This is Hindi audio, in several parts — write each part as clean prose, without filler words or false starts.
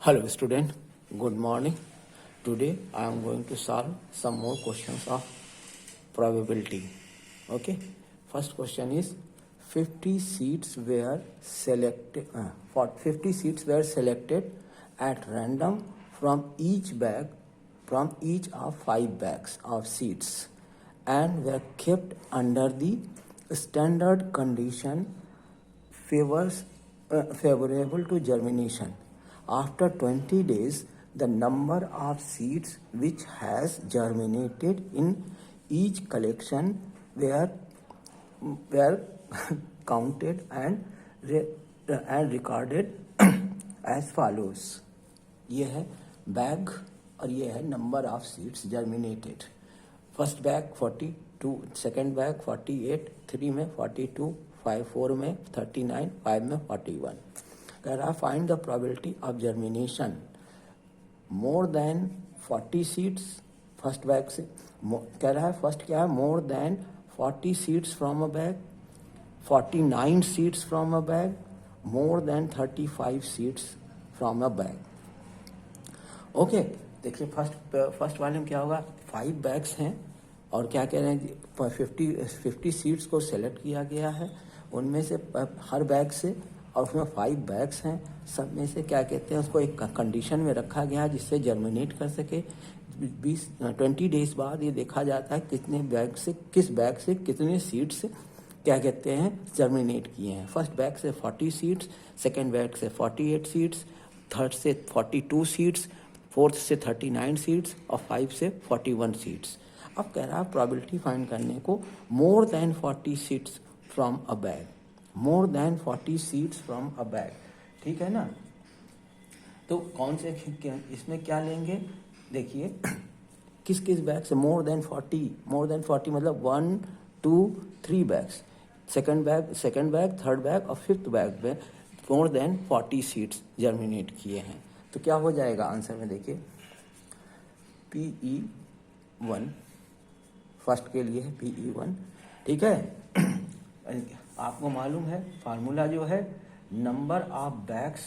Hello student, good morning. Today I am going to solve some more questions of probability. Okay, first question is 50 seats were selected for 50 seats were selected at random from each bag from each of 5 bags of seats and were kept under the standard condition favorable to germination. After 20 days, the number of seeds which has germinated in each collection were counted and recorded as follows. ये है बैग और ये है number of seeds germinated. First bag 42, second bag 48, 3 में 42, 4 में 39, 5 में 41. कह रहा find the probability of germination. More than 40 seeds first bag से. कह रहा है फर्स्ट क्या है, more than 40 seeds from a bag, 49 seeds from a bag, more than 35 seeds from a bag. Okay, देखिए फर्स्ट वाले में क्या होगा, 5 बैग्स हैं और क्या कह रहे हैं 50 सीड्स को सेलेक्ट किया गया है. उनमें से हर बैग से और उसमें 5 बैग्स हैं, सब में से क्या कहते हैं उसको एक कंडीशन में रखा गया है जिससे जर्मिनेट कर सके. 20 डेज बाद ये देखा जाता है कितने बैग से किस बैग से कितने सीड्स क्या कहते हैं जर्मिनेट किए हैं. फर्स्ट बैग से 40 सीड्स, सेकेंड बैग से 48 सीड्स, थर्ड से 42 सीड्स, फोर्थ से 39 सीड्स और 5 से 41 सीड्स. अब कह रहा है प्रोबेबिलिटी फाइंड करने को more than 40 seeds from a bag, more than 40 seeds from a bag. ठीक है ना. तो कौन से इसमें क्या लेंगे, देखिए किस किस बैग से मोर देन 40 मतलब 1, 2, 3 bags. Second bag, third bag और फिफ्थ बैग में मोर देन 40 सीड्स जर्मिनेट किए हैं. तो क्या हो जाएगा आंसर में, देखिए PE1 फर्स्ट के लिए है PE1. ठीक है. आपको मालूम है फार्मूला जो है number of bags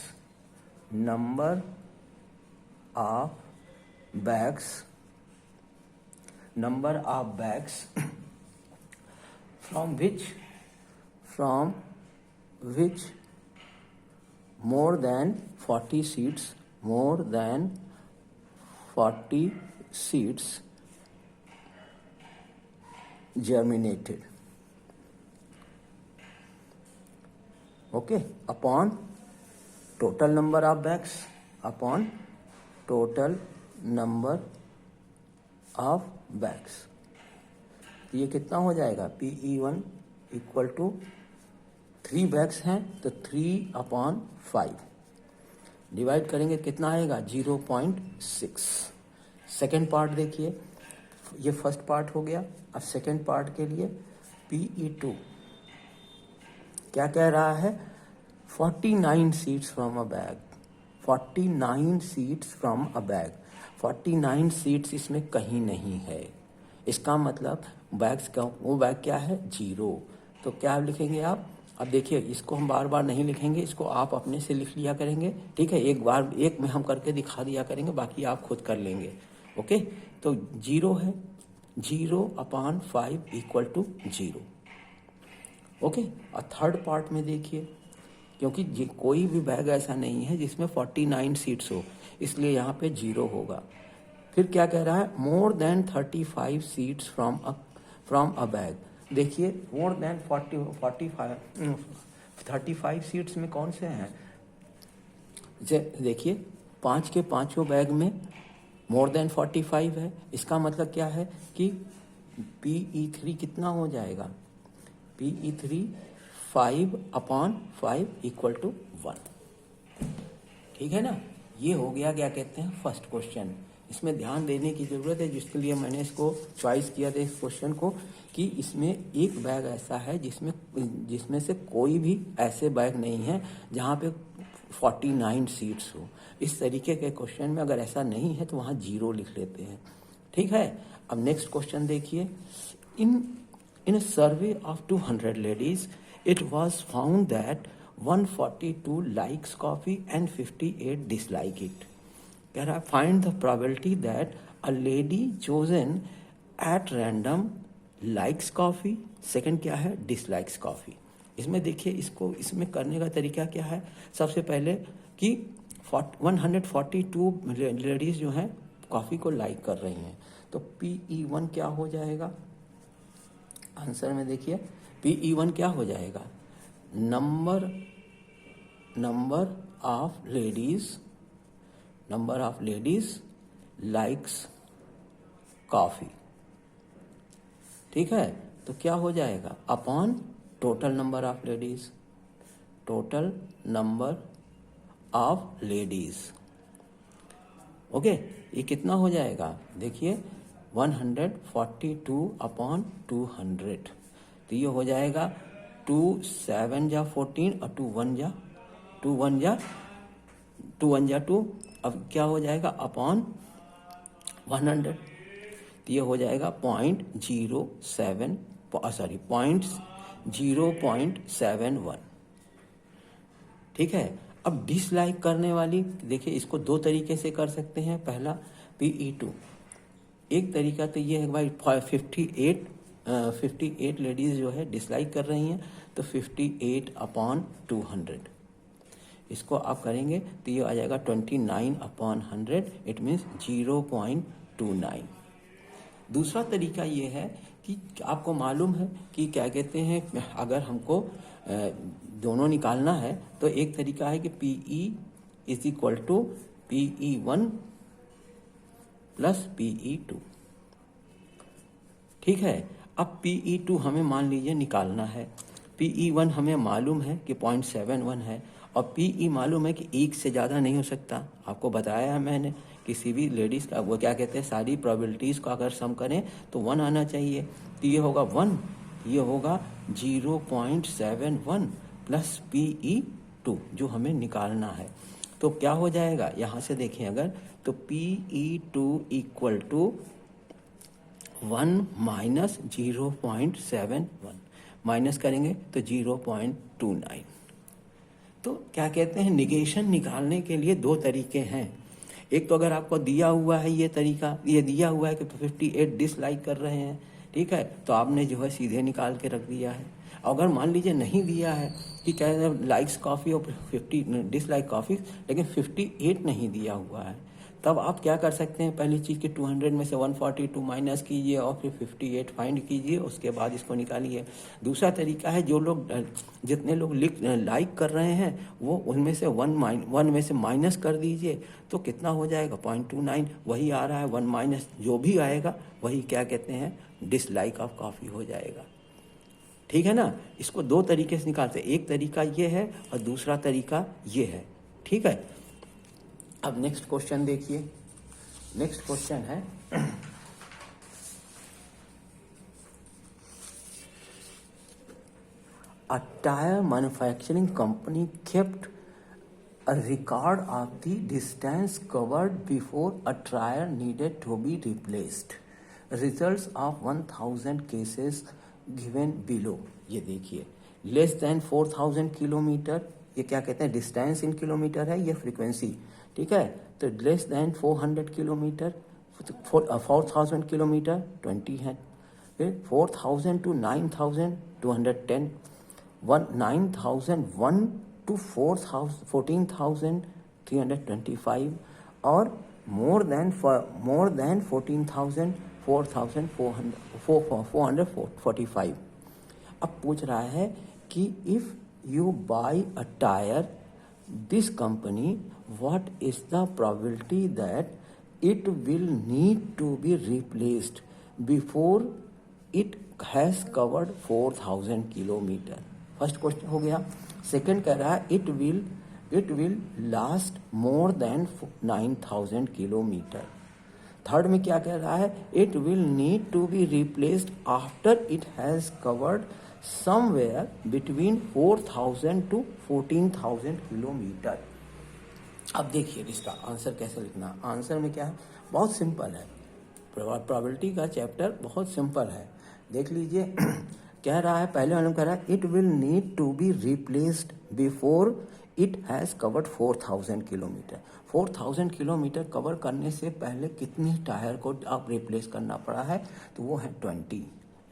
from which more than 40 seeds germinated. Okay, upon total number of bags upon total number of bags. ये कितना हो जाएगा, PE1 इक्वल टू 3 बैग्स हैं तो 3/5 डिवाइड करेंगे कितना आएगा 0.6. सेकेंड पार्ट देखिए, ये फर्स्ट पार्ट हो गया. अब सेकेंड पार्ट के लिए PE2 क्या कह रहा है 49 seeds from a bag, 49 seeds from a bag. 49 seeds इसमें कहीं नहीं है. इसका मतलब बैग्स का वो बैग क्या है 0. तो क्या लिखेंगे आप. अब देखिए इसको हम बार बार नहीं लिखेंगे, इसको आप अपने से लिख लिया करेंगे. ठीक है, एक में हम करके दिखा दिया करेंगे, बाकी आप खुद कर लेंगे. ओके, तो 0 है, 0/5 इक्वल टू 0. ओके, और थर्ड पार्ट में देखिए क्योंकि कोई भी बैग ऐसा नहीं है जिसमें 49 सीट्स हो, इसलिए यहाँ पे 0 होगा. फिर क्या कह रहा है more than 35 seats from a bag. देखिए मोर देन 35 सीट्स में कौन से हैं, देखिए 5 के पांचों बैग में मोर देन 45 है. इसका मतलब क्या है कि PE3 कितना हो जाएगा, PE3 5/5 इक्वल टू 1. ठीक है ना. ये हो गया क्या कहते हैं फर्स्ट क्वेश्चन. इसमें ध्यान देने की जरूरत है, जिसके लिए मैंने इसको चॉइस किया था इस क्वेश्चन को, कि इसमें एक बैग ऐसा है जिसमें से कोई भी ऐसे बैग नहीं है जहाँ पे 49 सीट्स हो. इस तरीके के क्वेश्चन में अगर ऐसा नहीं है तो वहाँ 0 लिख लेते हैं. ठीक है. अब नेक्स्ट क्वेश्चन देखिए. इन a survey of 200 ladies, it was found that 142 likes coffee and 58 dislike it. कह रहा है find the probability that a lady chosen at random likes coffee, second क्या है dislikes coffee. इसमें देखिए इसको इसमें करने का तरीका क्या है. सबसे पहले कि 142 लेडीज जो हैं कॉफ़ी को लाइक कर रही हैं, तो PE1 क्या हो जाएगा. आंसर में देखिए PE1 क्या हो जाएगा, number of ladies likes coffee. ठीक है, तो क्या हो जाएगा upon total number of ladies. Okay, ये कितना हो जाएगा देखिए 142 अपॉन 200, तो ये हो जाएगा 2 7 जा 14 और 2 1 जा 2. अब क्या हो जाएगा अपॉन 100, तो ये हो जाएगा 0.71. ठीक है. अब डिसलाइक करने वाली देखिए इसको दो तरीके से कर सकते हैं. पहला PE2, एक तरीका तो ये है भाई 58 लेडीज जो है डिसलाइक कर रही हैं, तो 58 अपॉन 200 इसको आप करेंगे तो ये आ जाएगा 29 अपॉन 100, इट मीन्स 0.29. दूसरा तरीका ये है कि आपको मालूम है कि क्या कहते हैं, अगर हमको दोनों निकालना है तो एक तरीका है कि PE is equal to PE1 plus PE2. ठीक है. अब PE2 हमें मान लीजिए निकालना है. PE1 हमें मालूम है कि 0.71 है और PE मालूम है कि एक से ज़्यादा नहीं हो सकता. आपको बताया है मैंने किसी भी लेडीज़ का वो क्या कहते हैं सारी प्रोबेबिलिटीज़ को अगर सम करें तो 1 आना चाहिए. तो ये होगा 1, ये होगा 0.71 प्लस PE2 जो हमें निकालना है. तो क्या हो जाएगा यहाँ से देखें अगर, तो PE2 equal to 1 minus 0.71, minus करेंगे तो 0.29. तो क्या कहते हैं निगेशन निकालने के लिए दो तरीके हैं. एक तो अगर आपको दिया हुआ है ये तरीका, ये दिया हुआ है कि 58 डिसलाइक कर रहे हैं, ठीक है, तो आपने जो है सीधे निकाल के रख दिया है. अगर मान लीजिए नहीं दिया है कि क्या लाइक्स कॉफ़ी और 50 डिसलाइक कॉफ़ी, लेकिन 58 नहीं दिया हुआ है, तब आप क्या कर सकते हैं, पहली चीज़ कि 200 में से 142 माइनस कीजिए और फिर 58 फाइंड कीजिए, उसके बाद इसको निकालिए. दूसरा तरीका है जो लोग जितने लोग लाइक कर रहे हैं वो उनमें से 1 में से माइनस कर दीजिए, तो कितना हो जाएगा 0.29. वही आ रहा है 1 माइनस जो भी आएगा वही क्या कहते हैं डिसलाइक ऑफ कॉफ़ी हो जाएगा. ठीक है ना. इसको दो तरीके से निकालते हैं, एक तरीका ये है और दूसरा तरीका ये है. ठीक है. अब नेक्स्ट क्वेश्चन देखिए. नेक्स्ट क्वेश्चन है a tyre manufacturing company kept a record of the distance covered before a tire needed to be replaced. Results of 1000 cases given below. ये देखिए लेस देन 4000 किलोमीटर, ये क्या कहते हैं डिस्टेंस इन किलोमीटर है, ये फ्रीक्वेंसी. ठीक है. तो लेस देन 400 किलोमीटर, 4000 किलोमीटर 20 है. फिर 4000 to 9210, 9001 to 14,325 और more than 14,000 4,445. अब पूछ रहा है कि if you buy a tyre this company what is the probability that it will need to be replaced before it has covered 4000 kilometre. First question हो गया. सेकेंड कह रहा है it will last more than 9000 kilometre. Third में क्या कह रहा है it will need to be replaced after it has covered somewhere between 4000 to 14,000 kilometre. अब देखिए इसका आंसर कैसे लिखना. आंसर में क्या है, बहुत सिंपल है. प्रोबेबिलिटी का चैप्टर बहुत सिंपल है. देख लीजिए कह रहा है पहले वाले में कह रहा है it will need to be replaced before it has covered 4000 kilometre. 4000 kilometre cover करने से पहले कितने टायर को आप रिप्लेस करना पड़ा है? तो वो है 20।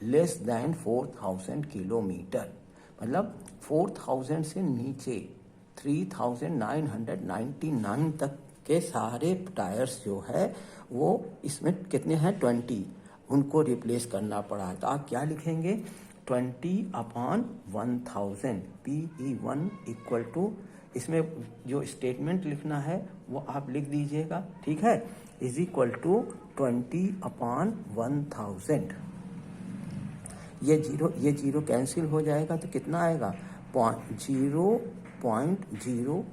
लेस देन 4000 किलोमीटर मतलब 4000 से नीचे 3999 तक के सारे टायर्स जो है वो इसमें कितने हैं? 20, उनको रिप्लेस करना पड़ा है। तो आप क्या लिखेंगे? 20/1000 PE1 इक्वल टू, इसमें जो स्टेटमेंट लिखना है वो आप लिख दीजिएगा, ठीक है, इज इक्वल टू 20/1000। ये जीरो कैंसिल हो जाएगा तो कितना आएगा? 0.02,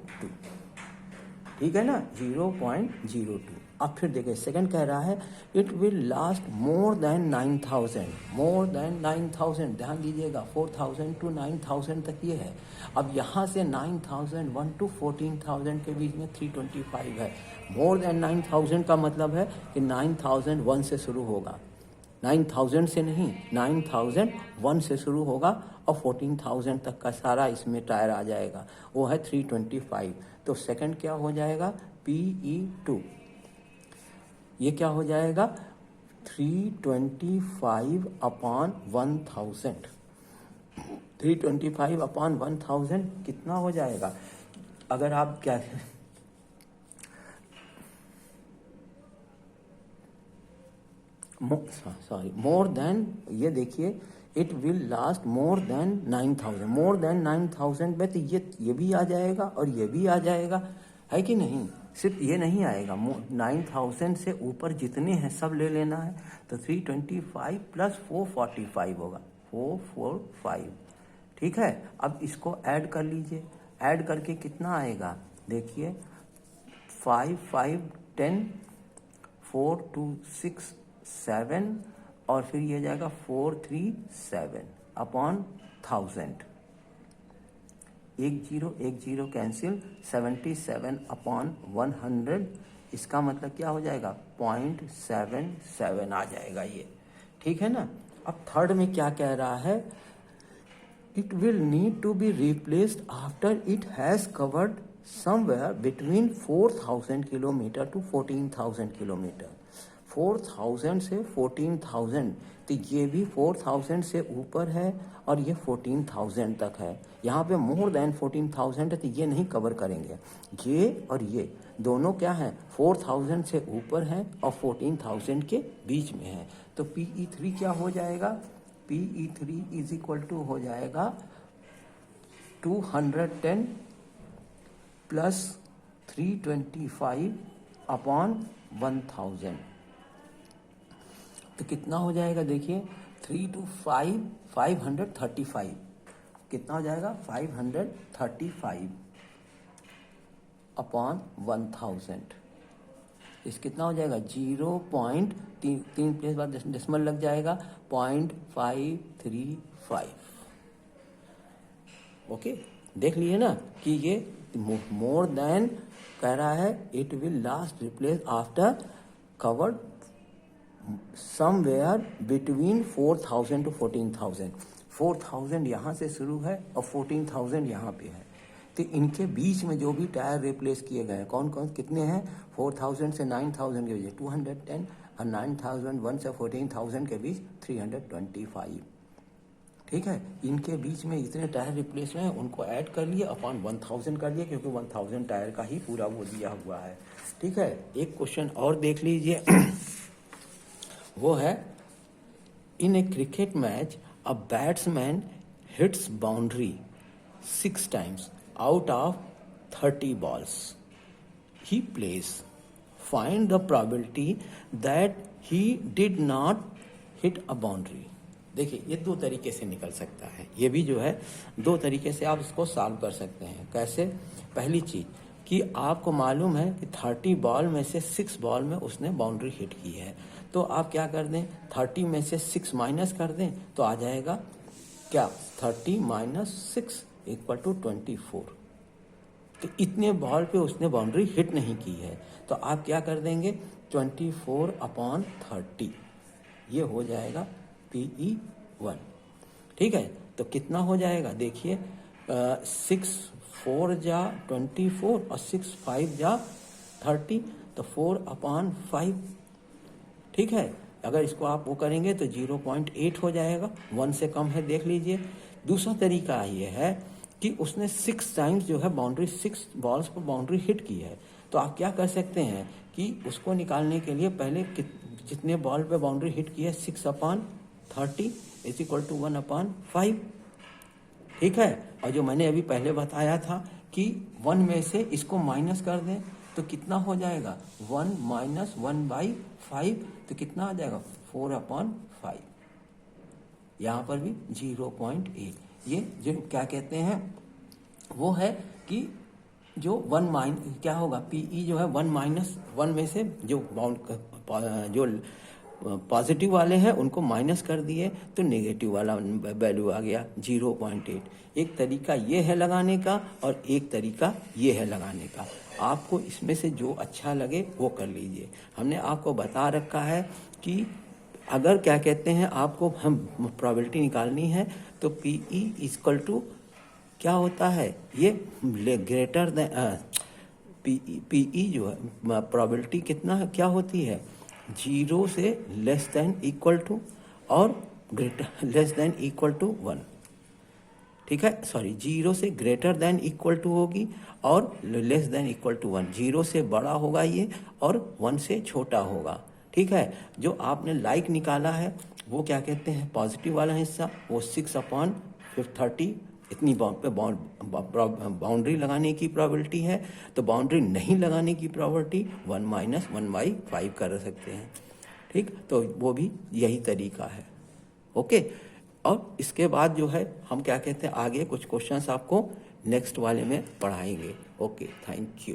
ठीक है ना, 0.02। अब फिर देखिए सेकंड कह रहा है it will last more than 9000, more than 9000, ध्यान दीजिएगा 4000 to 9000 तक ये है। अब यहाँ से 9001 to 14000 के बीच में 325 है। मोर देन 9000 का मतलब है कि 9001 से शुरू होगा, 9000 से नहीं, 9001 से शुरू होगा और 14000 तक का सारा इसमें टायर आ जाएगा, वो है 325। तो सेकंड क्या हो जाएगा? PE2, ये क्या हो जाएगा? 325/1000। 325/1000 कितना हो जाएगा? अगर आप क्या मोर देन, ये देखिए it will last more than 9000, more than 9000 में तो ये भी आ जाएगा और ये भी आ जाएगा, है कि नहीं? सिर्फ ये नहीं आएगा, 9000 से ऊपर जितने हैं सब ले लेना है। तो 325 प्लस 445 होगा, 445, ठीक है। अब इसको ऐड कर लीजिए, ऐड करके कितना आएगा? देखिए 5 5 10, 4 2 6 7 और फिर ये जाएगा 437/1000। 1 0 कैंसिल, 77/100। इसका मतलब क्या हो जाएगा? 0.77 आ जाएगा ये, ठीक है ना। अब थर्ड में क्या कह रहा है? It will need to be replaced after it has covered somewhere between 4000 kilometre to 14000 kilometre. 4000 से 14000, तो ये भी 4000 से ऊपर है और ये 14000 तक है। यहाँ पे मोर देन 14000 है तो ये नहीं कवर करेंगे। ये और ये दोनों क्या हैं? 4000 से ऊपर हैं और 14000 के बीच में है। तो PE3 क्या हो जाएगा? PE3 इज इक्वल टू हो जाएगा 210 प्लस 325/1000। तो कितना हो जाएगा? देखिए 3 to 5 535, कितना हो जाएगा? 535/1000। इस कितना हो जाएगा? 0.3 प्लेस बाद डेसिमल लग जाएगा, 0.535। ओके, देख लिए ना कि ये मोर देन कह रहा है it will last replace after covered somewhere between 4000 to 14000। 4000 यहाँ से शुरू है और 14000 यहाँ पे है। तो इनके बीच में जो भी टायर रिप्लेस किए गए हैं कौन कौन कितने हैं? 4000 से 9000 के बीच 210 और 9001 से 14000 के बीच 325, ठीक है। इनके बीच में इतने टायर रिप्लेस हुए हैं, उनको ऐड कर लिए अपॉन 1000 कर लिए, क्योंकि 1000 टायर का ही पूरा वो दिया हुआ है, ठीक है। एक क्वेश्चन और देख लीजिए वो है in a cricket match a batsman hits boundary 6 times out of 30 balls he plays. Find the probability that he did not hit a boundary. देखिए ये दो तरीके से निकल सकता है, ये भी जो है दो तरीके से आप इसको सॉल्व कर सकते हैं। कैसे? पहली चीज कि आपको मालूम है कि 30 बॉल में से 6 बॉल में उसने बाउंड्री हिट की है, तो आप क्या कर दें? 30 में से 6 माइनस कर दें तो आ जाएगा क्या? 30 - 6 = 24। तो इतने बॉल पे उसने बाउंड्री हिट नहीं की है, तो आप क्या कर देंगे? 24/30, ये हो जाएगा PE1, ठीक है। तो कितना हो जाएगा? देखिए 6 4 जा 24 और 6 5 जा 30, तो 4/5। ठीक है, अगर इसको आप वो करेंगे तो 0.8 हो जाएगा, 1 से कम है, देख लीजिए। दूसरा तरीका ये है कि उसने 6 टाइम्स जो है बाउंड्री, 6 बॉल्स पर बाउंड्री हिट की है। तो आप क्या कर सकते हैं कि उसको निकालने के लिए पहले जितने बॉल पे बाउंड्री हिट की है 6/30 इज इक्वल टू 1/5। ठीक है, और जो मैंने अभी पहले बताया था कि 1 में से इसको माइनस कर दें तो कितना हो जाएगा, 1 - 1/5, तो कितना आ जाएगा 4/5। यहाँ पर भी 0.8। ये जो क्या कहते हैं वो है कि जो 1 माइनस क्या होगा, पीई जो है 1 में से जो जो पॉजिटिव वाले हैं उनको माइनस कर दिए तो नेगेटिव वाला वैल्यू आ गया 0.8। एक तरीका ये है लगाने का और एक तरीका ये है लगाने का। आपको इसमें से जो अच्छा लगे वो कर लीजिए। हमने आपको बता रखा है कि अगर क्या कहते हैं आपको हम प्रोबेबिलिटी निकालनी है तो पीई इक्वल टू क्या होता है, ये ग्रेटर देन पीई जो है प्रोबेबिलिटी कितना है, क्या होती है, 0 से लेस देन इक्वल टू और greater less than equal to 1। ठीक है, सॉरी, 0 से ग्रेटर देन इक्वल टू होगी और लेस देन इक्वल टू 1। 0 से बड़ा होगा ये और 1 से छोटा होगा। ठीक है, जो आपने लाइक निकाला है वो क्या कहते हैं पॉजिटिव वाला हिस्सा, वो 6/30 इतनी बाउंड्री लगाने की प्रोबेबिलिटी है। तो बाउंड्री नहीं लगाने की प्रोबेबिलिटी 1 - 1/5 कर सकते हैं। ठीक, तो वो भी यही तरीका है। ओके, और इसके बाद जो है हम क्या कहते हैं आगे कुछ क्वेश्चंस आपको नेक्स्ट वाले में पढ़ाएंगे। Okay, thank you.